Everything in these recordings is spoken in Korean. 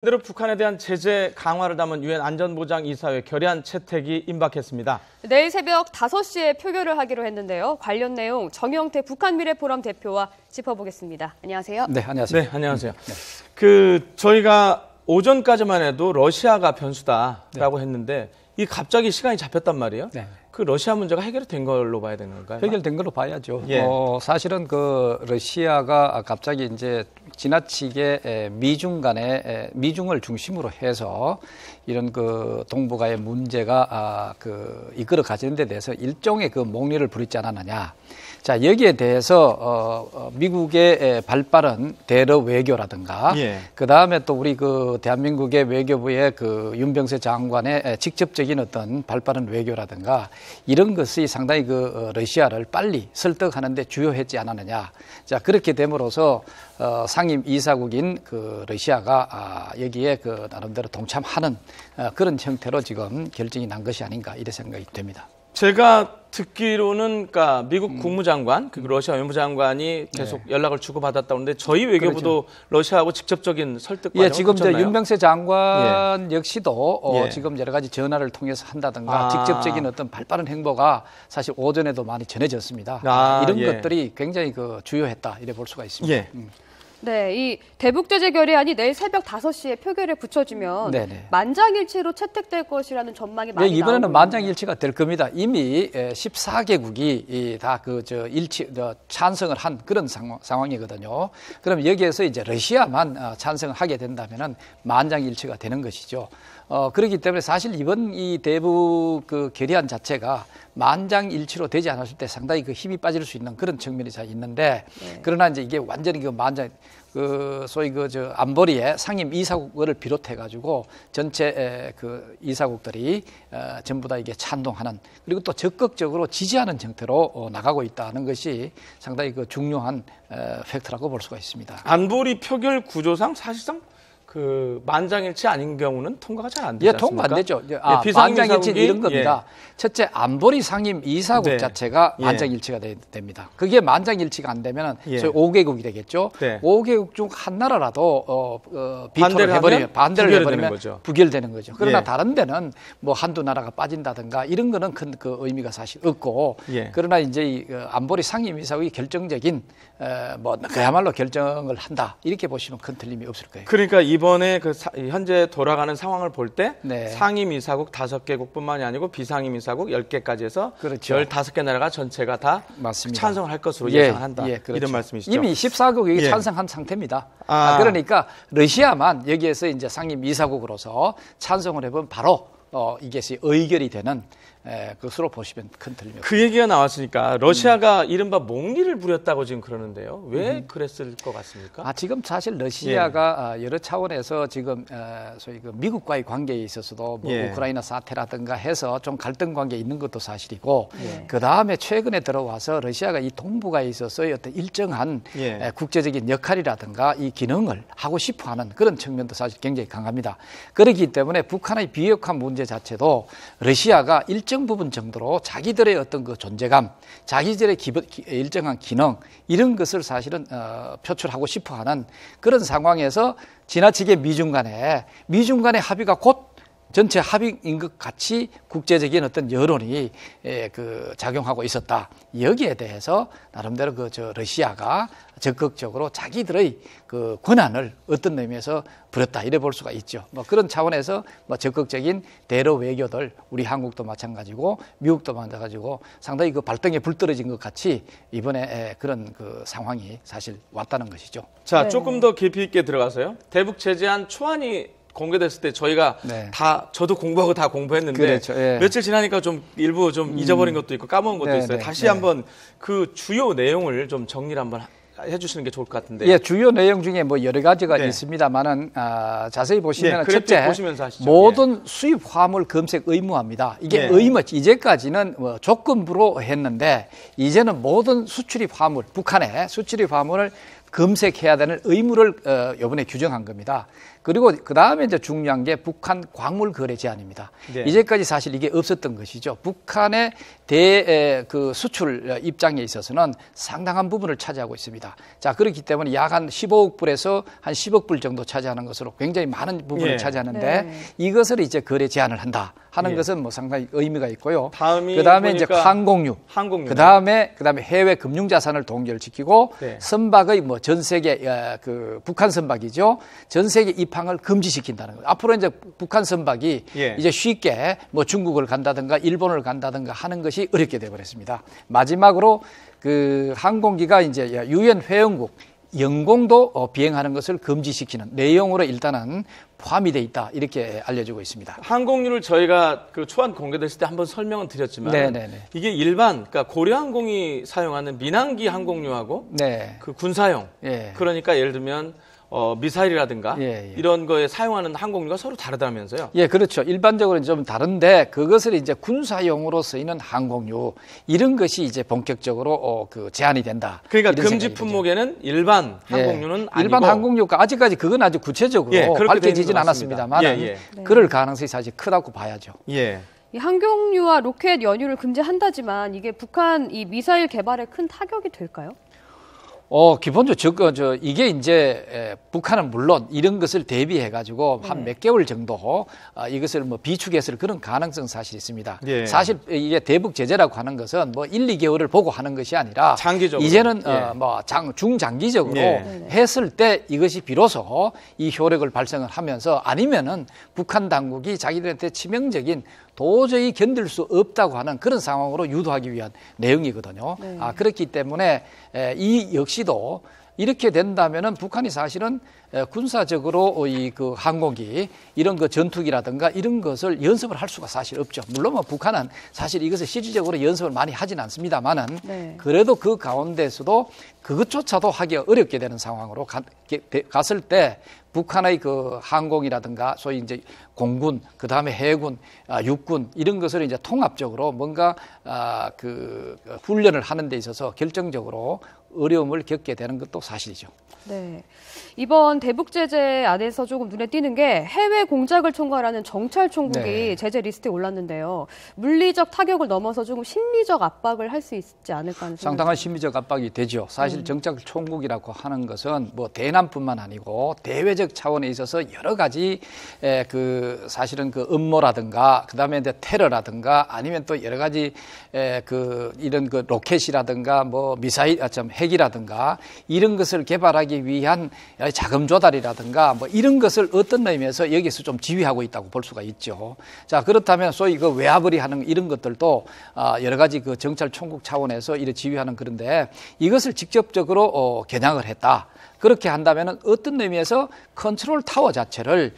대로 북한에 대한 제재 강화를 담은 유엔 안전보장이사회 결의안 채택이 임박했습니다. 내일 새벽 5시에 표결을 하기로 했는데요. 관련 내용 정영태 북한미래포럼 대표와 짚어보겠습니다. 안녕하세요. 네, 안녕하세요. 네, 안녕하세요. 저희가 오전까지만 해도 러시아가 변수다라고 했는데 이 갑자기 시간이 잡혔단 말이에요. 네. 그 러시아 문제가 해결이 된 걸로 봐야 되는 건가요? 해결된 걸로 봐야죠. 예. 사실은 그 러시아가 갑자기 이제 지나치게 미중을 중심으로 해서 이런 그 동북아의 문제가 이끌어 가지는 데 대해서 일종의 그 목리를 부리지 않았느냐. 자, 여기에 대해서 미국의 발빠른 대러 외교라든가 그 다음에 또 우리 그 대한민국의 외교부의 그 윤병세 장관의 직접적인 어떤 발빠른 외교라든가 이런 것이 상당히 그 러시아를 빨리 설득하는 데 주요했지 않았느냐. 자, 그렇게 됨으로써 상임 이사국인 그 러시아가 여기에 그 나름대로 동참하는 그런 형태로 지금 결정이 난 것이 아닌가 이런 생각이 됩니다. 제가 듣기로는 그러니까 미국 국무장관, 그 러시아 외무장관이 계속 연락을 주고받았다고 하는데 저희 외교부도 그렇죠. 러시아하고 직접적인 설득 과정을 지금 이제 윤병세 장관 예. 역시도 지금 여러 가지 전화를 통해서 한다든가 직접적인 어떤 발빠른 행보가 사실 오전에도 많이 전해졌습니다. 이런 것들이 굉장히 그 주요했다 이래 볼 수가 있습니다. 예. 네, 이 대북제재 결의안이 내일 새벽 5시에 표결에 붙여지면 만장일치로 채택될 것이라는 전망이 많이 나오고 이번에는 만장일치가 될 겁니다. 이미 14개국이 다 찬성을 한 그런 상황이거든요. 그럼 여기에서 이제 러시아만 찬성을 하게 된다면은 만장일치가 되는 것이죠. 그렇기 때문에 사실 이번 이 대북 그 결의안 자체가 만장일치로 되지 않았을 때 상당히 그 힘이 빠질 수 있는 그런 측면이 잘 있는데 그러나 이제 이게 완전히 그 소위 안보리의 상임 이사국을 비롯해 가지고 전체 그 이사국들이 전부 다 이게 찬동하는 그리고 또 적극적으로 지지하는 형태로 나가고 있다는 것이 상당히 그 중요한 팩트라고 볼 수가 있습니다. 안보리 표결 구조상 사실상 그 만장일치 아닌 경우는 통과가 잘 안 되지 않습니까? 통과 안 되죠. 만장일치는 이런 겁니다. 첫째, 안보리 상임 이사국 자체가 만장일치가 됩니다. 그게 만장일치가 안 되면 저희 5개국이 되겠죠. 5개국 중 한 나라라도 비토를 해버리면 반대를 해버리면 부결되는 거죠. 그러나 다른 데는 뭐 한두 나라가 빠진다든가 이런 거는 큰 그 의미가 사실 없고 그러나 이제 이 안보리 상임 이사국이 결정적인 그야말로 결정을 한다 이렇게 보시면 큰 틀림이 없을 거예요. 그러니까 이번에 현재 돌아가는 상황을 볼 때 상임 이사국 5개국뿐만이 아니고 비상임 이사국 10개까지 해서 15개 나라가 전체가 다 찬성을 할 것으로 예상한다. 이런 말씀이시죠. 이미 14개국이 찬성한 상태입니다. 그러니까 러시아만 여기에서 이제 상임 이사국으로서 찬성을 해보면 바로 이게 의결이 되는 그것으로 보시면 큰 틀림이 없습니다. 그 얘기가 나왔으니까 러시아가 이른바 목리를 부렸다고 지금 그러는데요. 왜 그랬을 것 같습니까? 지금 사실 러시아가 여러 차원에서 지금 소위 그 미국과의 관계에 있어서도 뭐 우크라이나 사태라든가 해서 좀 갈등 관계에 있는 것도 사실이고 그 다음에 최근에 들어와서 러시아가 이 동북아에 있어서의 어떤 일정한 국제적인 역할이라든가 이 기능을 하고 싶어하는 그런 측면도 사실 굉장히 강합니다. 그렇기 때문에 북한의 비핵화 문제 자체도 러시아가 일정 부분 정도로 자기들의 어떤 그 존재감, 자기들의 일정한 기능 이런 것을 사실은 표출하고 싶어하는 그런 상황에서 지나치게 미중 간의 합의가 곧 전체 합의인 것 같이 국제적인 어떤 여론이 작용하고 있었다. 여기에 대해서 나름대로 러시아가 적극적으로 자기들의 그 권한을 어떤 의미에서 부렸다 이래 볼 수가 있죠. 그런 차원에서 적극적인 대러 외교들 우리 한국도 마찬가지고 미국도 마찬가지고 상당히 그 발등에 불 떨어진 것 같이 이번에 그런 그 상황이 사실 왔다는 것이죠. 자, 조금 더 깊이 있게 들어가서요. 대북 제재안 초안이 공개됐을 때 저희가 저도 공부하고 다 공부했는데 며칠 지나니까 좀 일부 좀 잊어버린 것도 있고 까먹은 것도 있어요. 다시 한번 그 주요 내용을 좀 정리를 한번 해주시는 게 좋을 것 같은데. 주요 내용 중에 뭐 여러 가지가 있습니다만은 자세히 보시면 첫째 모든 수입 화물 검색 의무화입니다. 이게 이제까지는 조건부로 했는데 이제는 모든 수출입 화물 북한의 수출입 화물을 검색해야 되는 의무를 이번에 규정한 겁니다. 그리고 그 다음에 이제 중요한 게 북한 광물 거래 제한입니다. 네. 이제까지 사실 이게 없었던 것이죠. 북한의 그 수출 입장에 있어서는 상당한 부분을 차지하고 있습니다. 자, 그렇기 때문에 약 한 15억 불에서 한 10억 불 정도 차지하는 것으로 굉장히 많은 부분을 차지하는데 이것을 이제 거래 제한을 한다 하는 것은 뭐 상당히 의미가 있고요. 그 다음에 이제 항공유. 그 다음에 해외 금융 자산을 동결시키고 선박의 뭐 전 세계 그 북한 선박이죠. 전 세계 입항을 금지시킨다는 거예요. 앞으로 이제 북한 선박이 이제 쉽게 뭐 중국을 간다든가 일본을 간다든가 하는 것이 어렵게 되어버렸습니다. 마지막으로 그 항공기가 이제 유엔 회원국 영공도 비행하는 것을 금지시키는 내용으로 일단은 포함이 돼 있다 이렇게 알려지고 있습니다. 항공유를 저희가 그 초안 공개됐을 때 한번 설명은 드렸지만 이게 일반 그러니까 고려항공이 사용하는 민항기 항공유하고 그 군사용 그러니까 예를 들면 미사일이라든가 이런 거에 사용하는 항공유가 서로 다르다면서요? 예, 그렇죠. 일반적으로는 좀 다른데 그것을 이제 군사용으로 쓰이는 항공유 이런 것이 이제 본격적으로 그 제한이 된다. 그러니까 금지 품목에는 일반 항공유는 아니고 일반 항공유가 아직까지 그건 아주 구체적으로 밝혀지진 않았습니다만 그럴 가능성이 사실 크다고 봐야죠. 이 항공유와 로켓 연유를 금지한다지만 이게 북한 이 미사일 개발에 큰 타격이 될까요? 기본적으로 이게 이제 북한은 물론 이런 것을 대비해가지고 한 몇 개월 정도 이것을 뭐 비축했을 그런 가능성 사실 있습니다. 사실 이게 대북 제재라고 하는 것은 뭐 1, 2개월을 보고 하는 것이 아니라 장기적으로. 이제는 뭐 중장기적으로 했을 때 이것이 비로소 이 효력을 발생을 하면서 아니면은 북한 당국이 자기들한테 치명적인 도저히 견딜 수 없다고 하는 그런 상황으로 유도하기 위한 내용이거든요. 그렇기 때문에 이 역시도 이렇게 된다면은 북한이 사실은 군사적으로 이 그 항공기 이런 그 전투기라든가 이런 것을 연습을 할 수가 사실 없죠. 물론 뭐 북한은 사실 이것을 실질적으로 연습을 많이 하진 않습니다만은 그래도 그 가운데서도 그것조차도 하기가 어렵게 되는 상황으로 갔을 때 북한의 그 항공이라든가 소위 이제 공군, 그 다음에 해군, 육군 이런 것을 이제 통합적으로 뭔가 그 훈련을 하는 데 있어서 결정적으로 어려움을 겪게 되는 것도 사실이죠. 네. 이번 대북 제재 안에서 조금 눈에 띄는 게 해외 공작을 총괄하는 정찰총국이 제재 리스트에 올랐는데요. 물리적 타격을 넘어서 조금 심리적 압박을 할 수 있지 않을까 하는 상당한 심리적 압박이 되죠. 사실 정찰총국이라고 하는 것은 뭐 대남뿐만 아니고 대외적 차원에 있어서 여러 가지 그 사실은 그 음모라든가 그다음에 이제 테러라든가 아니면 또 여러 가지 그 이런 그 로켓이라든가 뭐 미사일 핵이라든가 이런 것을 개발하기 위한 자금 조달이라든가 뭐 이런 것을 어떤 의미에서 여기서 좀 지휘하고 있다고 볼 수가 있죠. 자, 그렇다면 소위 그 외화벌이 하는 이런 것들도 여러 가지 그 정찰총국 차원에서 이를 지휘하는 그런데 이것을 직접적으로 겨냥을 했다. 그렇게 한다면 어떤 의미에서 컨트롤 타워 자체를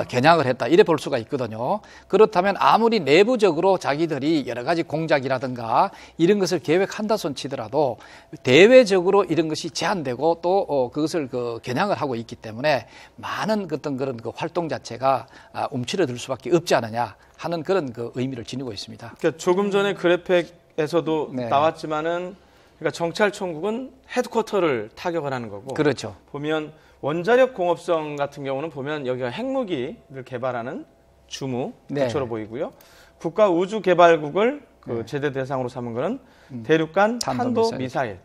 겨냥을 했다 이래 볼 수가 있거든요. 그렇다면 아무리 내부적으로 자기들이 여러 가지 공작이라든가 이런 것을 계획한다 손 치더라도 대외적으로 이런 것이 제한되고 또 그것을 그 겨냥을 하고 있기 때문에 많은 어떤 그런 그 활동 자체가 움츠러들 수밖에 없지 않느냐 하는 그런 그 의미를 지니고 있습니다. 그러니까 조금 전에 그래픽에서도 나왔지만은 그러니까 정찰총국은 헤드쿼터를 타격을 하는 거고. 그렇죠. 보면 원자력 공업성 같은 경우는 보면 여기가 핵무기를 개발하는 주무 부처로 보이고요. 국가우주개발국을 그 제대 대상으로 삼은 거는 대륙간 탄도미사일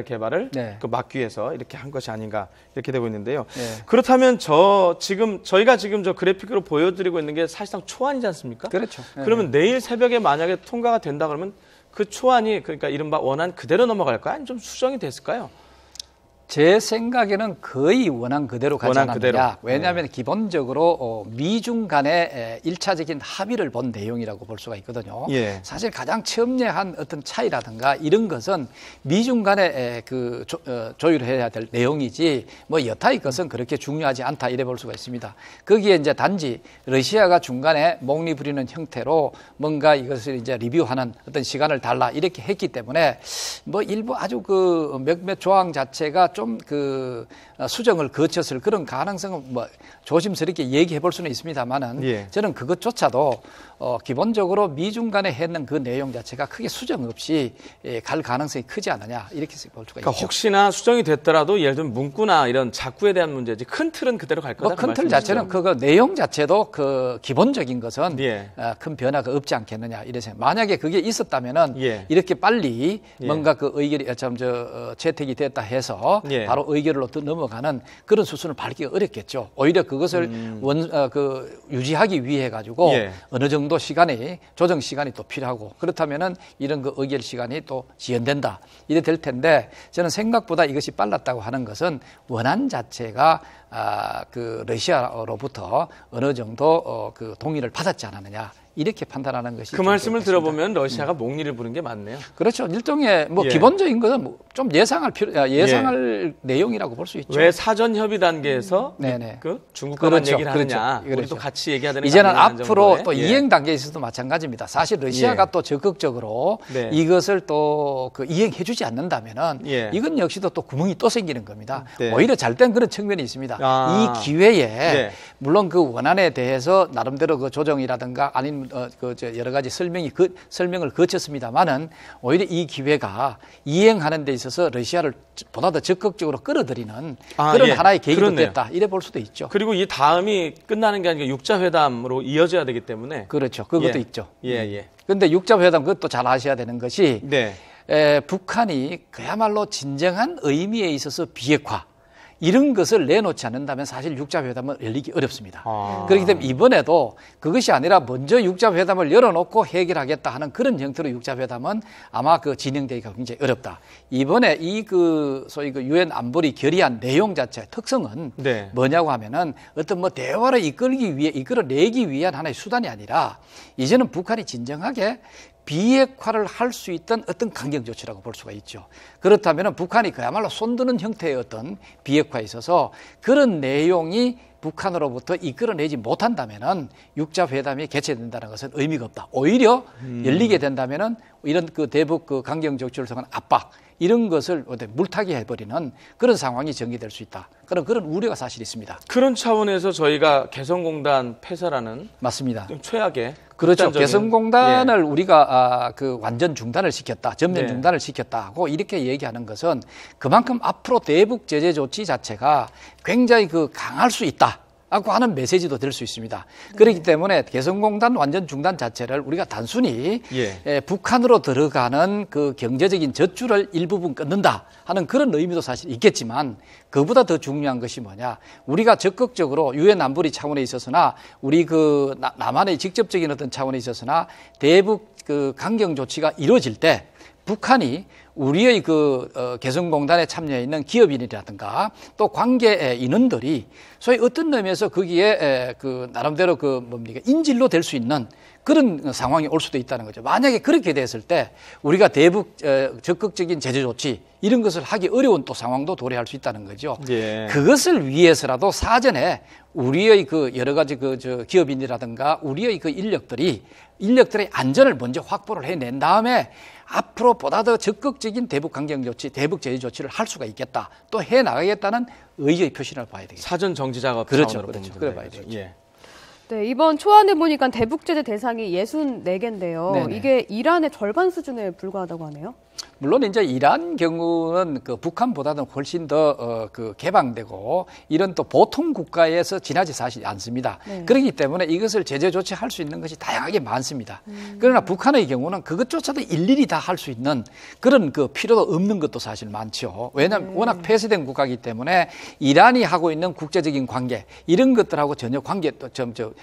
개발을 그 막기 위해서 이렇게 한 것이 아닌가 이렇게 되고 있는데요. 그렇다면 저희가 지금 저 그래픽으로 보여드리고 있는 게 사실상 초안이지 않습니까? 그렇죠. 그러면 내일 새벽에 만약에 통과가 된다 그러면 그 초안이 그러니까 이른바 원안 그대로 넘어갈까요? 아니면 좀 수정이 됐을까요? 제 생각에는 거의 원안 그대로 가지 않았느냐. 왜냐하면 기본적으로 미중 간의 1차적인 합의를 본 내용이라고 볼 수가 있거든요. 사실 가장 첨예한 어떤 차이라든가 이런 것은 미중 간에 그 조율해야 될 내용이지 뭐 여타의 것은 그렇게 중요하지 않다 이래 볼 수가 있습니다. 거기에 이제 단지 러시아가 중간에 목리 부리는 형태로 뭔가 이것을 이제 리뷰하는 어떤 시간을 달라 이렇게 했기 때문에 뭐 일부 아주 그 몇몇 조항 자체가 좀 그 수정을 거쳤을 그런 가능성은 뭐 조심스럽게 얘기해 볼 수는 있습니다만은 예. 저는 그것조차도 기본적으로 미중 간에 했는 그 내용 자체가 크게 수정 없이 갈 가능성이 크지 않느냐 이렇게 볼 수가 그러니까 있죠. 혹시나 수정이 됐더라도 예를 들면 문구나 이런 작구에 대한 문제지 큰 틀은 그대로 갈 거다. 큰 틀 자체는 그거 내용 자체도 그 기본적인 것은 예. 큰 변화가 없지 않겠느냐 이래 생각. 만약에 그게 있었다면은 예. 이렇게 빨리 예. 뭔가 그 의결이 채택이 됐다 해서 예. 바로 의결로 넘어가는 그런 수순을 밟기가 어렵겠죠. 오히려 그것을 유지하기 위해 가지고 예. 어느 정도 시간이 조정 시간이 또 필요하고 그렇다면은 이런 그 의결 시간이 또 지연된다 이래 될 텐데 저는 생각보다 이것이 빨랐다고 하는 것은 원안 자체가 그 러시아로부터 어느 정도 그 동의를 받았지 않았느냐. 이렇게 판단하는 것이 그 말씀을 들어보면 러시아가 목리를 부는 게 맞네요. 그렇죠. 일종의 뭐 예. 기본적인 것은 뭐 좀 예상할 예. 내용이라고 볼 수 있죠. 왜 사전 협의 단계에서 그 중국과만 그렇죠. 얘기를 하느냐. 그렇죠. 우리도 같이 얘기해야 되는 이제는 앞으로 정도의. 또 예. 이행 단계에 있어서도 마찬가지입니다. 사실 러시아가 또 적극적으로 이것을 또 그 이행해주지 않는다면은 이건 역시도 또 구멍이 또 생기는 겁니다. 오히려 잘된 그런 측면이 있습니다. 이 기회에 물론 그 원안에 대해서 나름대로 그 조정이라든가 아니면 여러 가지 설명을 거쳤습니다만은 오히려 이 기회가 이행하는 데 있어서 러시아를 보다 더 적극적으로 끌어들이는 그런 하나의 계기도 됐다. 이래 볼 수도 있죠. 그리고 이 다음이 끝나는 게 아니라 6자 회담으로 이어져야 되기 때문에 그렇죠. 그것도 있죠. 예. 그런데 6자 회담 그것도 잘 아셔야 되는 것이 북한이 그야말로 진정한 의미에 있어서 비핵화 이런 것을 내놓지 않는다면 사실 6자 회담은 열리기 어렵습니다. 그렇기 때문에 이번에도 그것이 아니라 먼저 6자 회담을 열어놓고 해결하겠다 하는 그런 형태로 6자 회담은 아마 그 진행되기가 굉장히 어렵다. 이번에 소위 그 유엔 안보리 결의안 내용 자체의 특성은 뭐냐고 하면은 어떤 뭐 대화를 이끌어내기 위한 하나의 수단이 아니라 이제는 북한이 진정하게 비핵화를 할 수 있던 어떤 강경 조치라고 볼 수가 있죠. 그렇다면 북한이 그야말로 손드는 형태의 어떤 비핵화에 있어서 그런 내용이 북한으로부터 이끌어내지 못한다면은 6자 회담이 개최된다는 것은 의미가 없다. 오히려 열리게 된다면은 이런 그 대북 그 강경 조치를 통한 압박 이런 것을 물타기 해버리는 그런 상황이 전개될 수 있다. 그런 우려가 사실 있습니다. 그런 차원에서 저희가 개성공단 폐쇄라는 맞습니다. 좀 최악의 그렇죠. 개성공단을 우리가 그 완전 중단을 시켰다, 전면 중단을 시켰다고 이렇게 얘기하는 것은 그만큼 앞으로 대북 제재 조치 자체가 굉장히 그 강할 수 있다. 라고 하는 메시지도 될 수 있습니다. 그렇기 때문에 개성공단 완전 중단 자체를 우리가 단순히 북한으로 들어가는 그 경제적인 젖줄을 일부분 끊는다 하는 그런 의미도 사실 있겠지만 그보다 더 중요한 것이 뭐냐. 우리가 적극적으로 유엔 안보리 차원에 있어서나 우리 그 남한의 직접적인 어떤 차원에 있어서나 대북 그 강경 조치가 이루어질 때 북한이 우리의 그 개성공단에 참여해 있는 기업인이라든가 또 관계 인원들이 소위 어떤 의미에서 거기에 그 나름대로 그 인질로 될 수 있는 그런 상황이 올 수도 있다는 거죠. 만약에 그렇게 됐을 때 우리가 대북 적극적인 제재 조치 이런 것을 하기 어려운 또 상황도 도래할 수 있다는 거죠. 그것을 위해서라도 사전에 우리의 그 여러 가지 기업인이라든가 우리의 그 인력들의 안전을 먼저 확보를 해낸 다음에 앞으로 보다 더 적극적인 대북 강경 조치, 대북 제재 조치를 할 수가 있겠다. 또 해 나가겠다는 의지의 표시를 봐야 되겠죠. 사전 정지 작업 그렇죠. 그래 봐야 되겠죠. 네, 이번 초안을 보니까 대북 제재 대상이 64개인데요. 이게 이란의 절반 수준에 불과하다고 하네요. 물론 이제 이란 경우는 그 북한보다는 훨씬 더 그 개방되고 이런 또 보통 국가에서 지나지 사실 않습니다. 그렇기 때문에 이것을 제재 조치할 수 있는 것이 다양하게 많습니다. 그러나 북한의 경우는 그것조차도 일일이 다 할 수 있는 그런 그 필요도 없는 것도 사실 많죠. 왜냐하면 워낙 폐쇄된 국가이기 때문에 이란이 하고 있는 국제적인 관계 이런 것들하고 전혀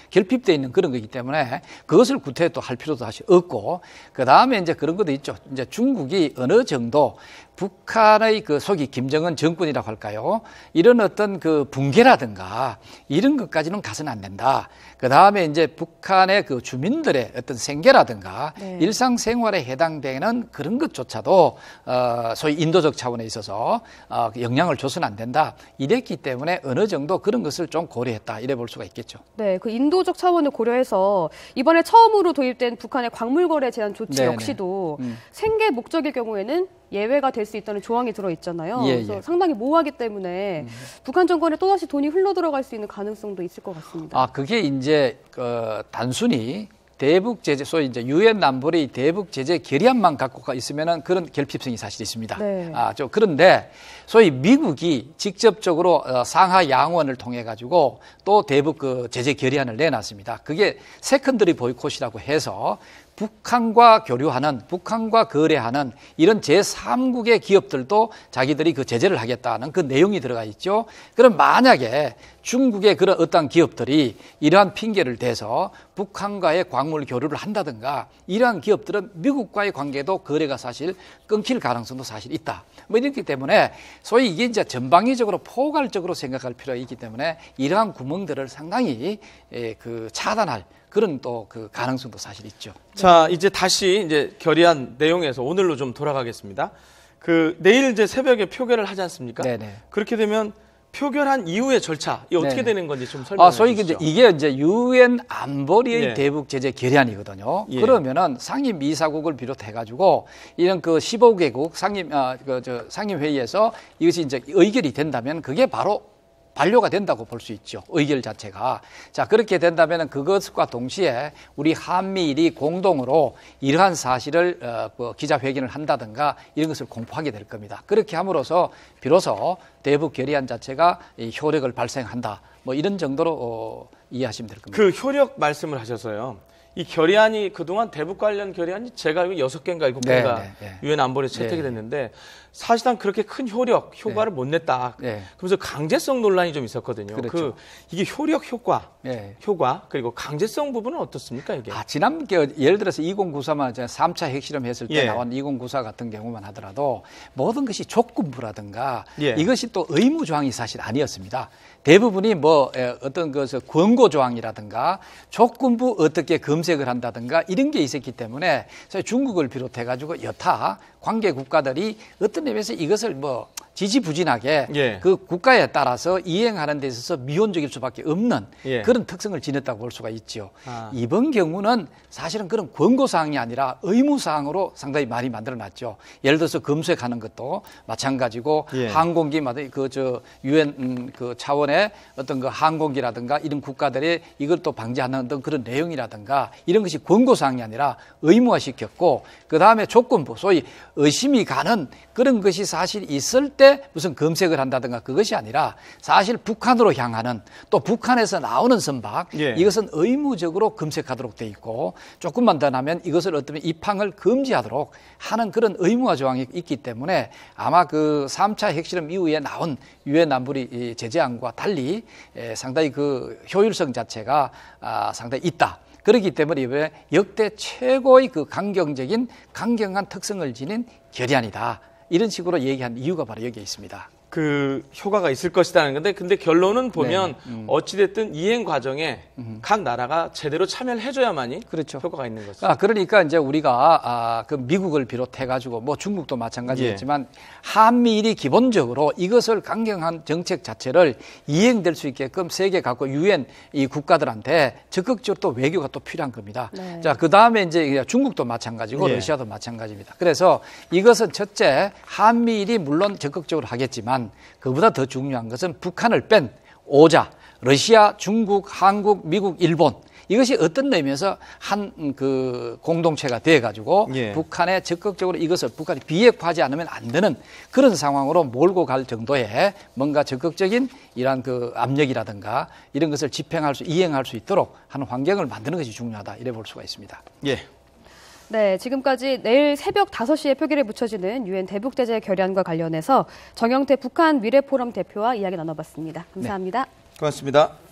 결핍되어 있는 그런 거기 때문에 그것을 구태 또 할 필요도 사실 없고 그 다음에 이제 그런 것도 있죠. 이제 중국이 어느 정도 북한의 그 소위 김정은 정권이라고 할까요? 이런 어떤 그 붕괴라든가 이런 것까지는 가서는 안 된다. 그 다음에 이제 북한의 그 주민들의 어떤 생계라든가 일상생활에 해당되는 그런 것조차도 소위 인도적 차원에 있어서 영향을 줘서는 안 된다. 이랬기 때문에 어느 정도 그런 것을 좀 고려했다. 이래 볼 수가 있겠죠. 네, 그 인도적 차원을 고려해서 이번에 처음으로 도입된 북한의 광물거래 제한 조치 역시도 생계 목적일 경우에는 예외가 될 수 있다는 조항이 들어있잖아요. 예, 그래서 상당히 모호하기 때문에 북한 정권에 또다시 돈이 흘러들어갈 수 있는 가능성도 있을 것 같습니다. 그게 이제 단순히 대북 제재, 소위 이제 유엔 안보리 대북 제재 결의안만 갖고 있으면은 그런 결핍성이 사실 있습니다. 네. 그런데 소위 미국이 직접적으로 상하 양원을 통해 가지고 또 대북 그 제재 결의안을 내놨습니다. 그게 세컨더리 보이콧이라고 해서 북한과 교류하는, 북한과 거래하는 이런 제3국의 기업들도 자기들이 그 제재를 하겠다는 그 내용이 들어가 있죠. 그럼 만약에 중국의 그런 어떤 기업들이 이러한 핑계를 대서 북한과의 광물 교류를 한다든가 이러한 기업들은 미국과의 관계도 거래가 사실 끊길 가능성도 사실 있다. 뭐 이렇기 때문에 소위 이게 이제 전방위적으로 포괄적으로 생각할 필요가 있기 때문에 이러한 구멍들을 상당히 차단할 그런 또 그 가능성도 사실 있죠. 자, 이제 다시 이제 결의안 내용에서 오늘로 좀 돌아가겠습니다. 내일 이제 새벽에 표결을 하지 않습니까? 네네. 그렇게 되면 표결한 이후의 절차, 이게 어떻게 되는 건지 좀 설명해 주시죠. 소위 이게 이제 유엔 안보리의 대북 제재 결의안이거든요. 그러면은 상임 이사국을 비롯해 가지고 이런 그 15개국 상임 회의에서 이것이 이제 의결이 된다면 그게 바로 반려가 된다고 볼 수 있죠. 의결 자체가. 자, 그렇게 된다면 그것과 동시에 우리 한미일이 공동으로 이러한 사실을 기자회견을 한다든가 이런 것을 공포하게 될 겁니다. 그렇게 함으로써 비로소 대북 결의안 자체가 효력을 발생한다. 뭐 이런 정도로 이해하시면 될 겁니다. 그 효력 말씀을 하셔서요. 이 결의안이 그동안 대북 관련 결의안이 제가 알고 6개인가 7개가 유엔 안보리에서 채택이 됐는데 사실상 그렇게 큰 효과를 못 냈다. 그러면서 강제성 논란이 좀 있었거든요. 그렇죠. 이게 효력 효과 그리고 강제성 부분은 어떻습니까 이게? 지난 예를 들어서 2094만 3차 핵실험 했을 때 나온 2094 같은 경우만 하더라도 모든 것이 조건부라든가 이것이 또 의무 조항이 사실 아니었습니다. 대부분이 어떤 것을 권고 조항이라든가 조건부 어떻게 검색을 한다든가 이런 게 있었기 때문에 중국을 비롯해 가지고 여타 관계 국가들이 어떤 의미에서 이것을 지지부진하게 그 국가에 따라서 이행하는 데 있어서 미온적일 수밖에 없는 그런 특성을 지녔다고 볼 수가 있죠. 이번 경우는 사실은 그런 권고사항이 아니라 의무사항으로 상당히 많이 만들어놨죠. 예를 들어서 검색하는 것도 마찬가지고 항공기마다 유엔 차원의 어떤 그 항공기라든가 이런 국가들이 이걸 또 방지하는 어떤 그런 내용이라든가 이런 것이 권고사항이 아니라 의무화시켰고 그 다음에 조건부 소위 의심이 가는 그런 것이 사실 있을 때 무슨 검색을 한다든가 그것이 아니라 사실 북한으로 향하는 또 북한에서 나오는 선박 이것은 의무적으로 검색하도록 돼 있고 조금만 더 나면 이것을 어떤 입항을 금지하도록 하는 그런 의무화 조항이 있기 때문에 아마 그 3차 핵실험 이후에 나온 유엔 안보리 제재안과 달리 상당히 그 효율성 자체가 상당히 있다. 그렇기 때문에 이번에 역대 최고의 그 강경한 특성을 지닌 결의안이다. 이런 식으로 얘기한 이유가 바로 여기에 있습니다. 그 효과가 있을 것이라는 건데 근데 결론은 보면 어찌됐든 이행 과정에 각 나라가 제대로 참여를 해줘야만이 효과가 있는 거죠. 그러니까 이제 우리가 그 미국을 비롯해 가지고 중국도 마찬가지겠지만 한미일이 기본적으로 이것을 강경한 정책 자체를 이행될 수 있게끔 세계 각국 유엔 이 국가들한테 적극적으로 또 외교가 또 필요한 겁니다. 자, 그 다음에 이제 중국도 마찬가지고 러시아도 마찬가지입니다. 그래서 이것은 첫째 한미일이 물론 적극적으로 하겠지만 그보다 더 중요한 것은 북한을 뺀 5자, 러시아, 중국, 한국, 미국, 일본 이것이 어떤 의미에서 한 그 공동체가 돼가지고 북한에 적극적으로 이것을 북한이 비핵화하지 않으면 안 되는 그런 상황으로 몰고 갈 정도의 뭔가 적극적인 이러한 그 압력이라든가 이런 것을 이행할 수 있도록 하는 환경을 만드는 것이 중요하다 이래 볼 수가 있습니다. 네, 지금까지 내일 새벽 5시에 표결에 붙여지는 유엔 대북 제재 결의안과 관련해서 정영태 북한 미래포럼 대표와 이야기 나눠봤습니다. 감사합니다. 고맙습니다.